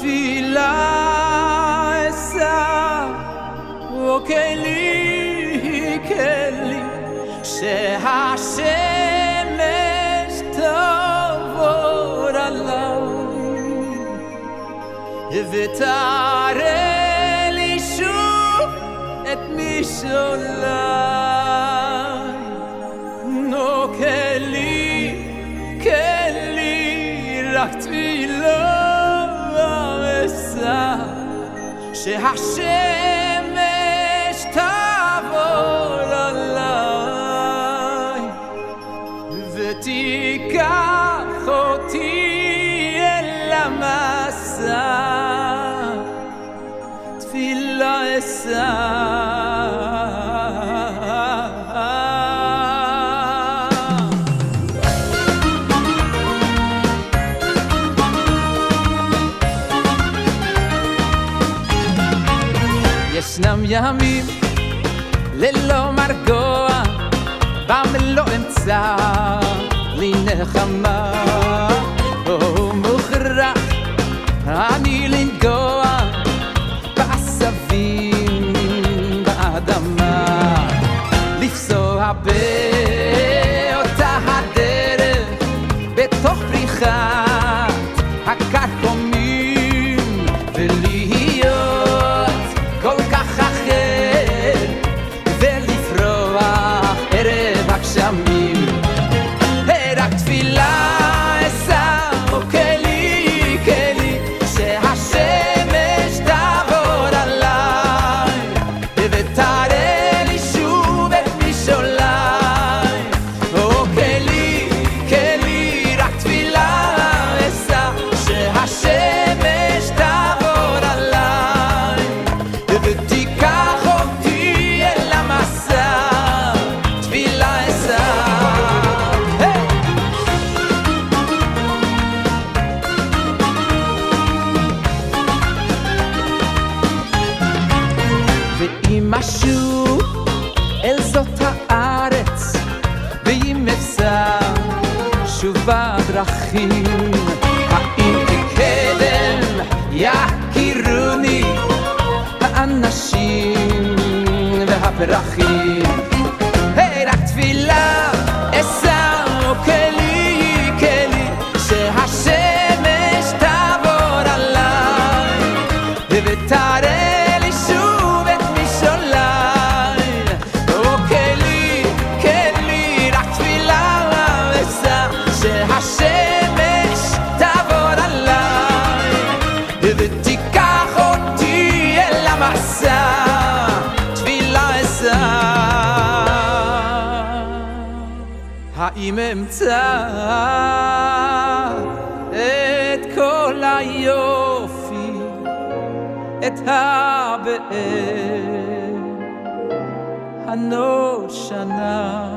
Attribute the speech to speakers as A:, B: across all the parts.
A: תפילה אשא וכלי שהשמש תעבור עליי ותראה לי שוב את משעוליי. נו כלי רק תפילה אשא שהשמש תעבור עליי ותיקח אותי אל המסע. תפילה אשא ישנם ימים ללא מרגוע בם לא אמצא לי נחמה מוכרח אני לנגוע בעשבים באדמה לפסוע באותה הדרך בתוך פריחת הקרקומים ולהיות כל כך אחר ולפרוח ערב הגשמים. רק תפילה אשא וכלי שהשמש תעבור עליי ותראה לי שוב את משעוליי. כלי רק תפילה אשא שהשמש תעבור עליי ותיקח אותי אל המסע. תפילה אשא ואם אשוב אל זאת הארץ ואם אפסע שוב בדרכים, האם כקדם יכירוני האנשים והפרחים. רק תפילה אשא וכלי שהשמש תעבור עליי ותראה לי שוב את משעוליי. כלי רק תפילה אשא שהשמש תעבור עליי ותיקח אותי אל המסע. תפילה אשא האם אמצא את כל היופי את הבאר הנושנה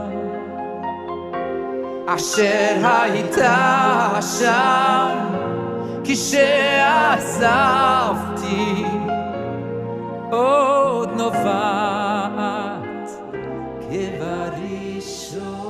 A: אשר הייתה שם כשעזבתי עוד נובעת כבראשון.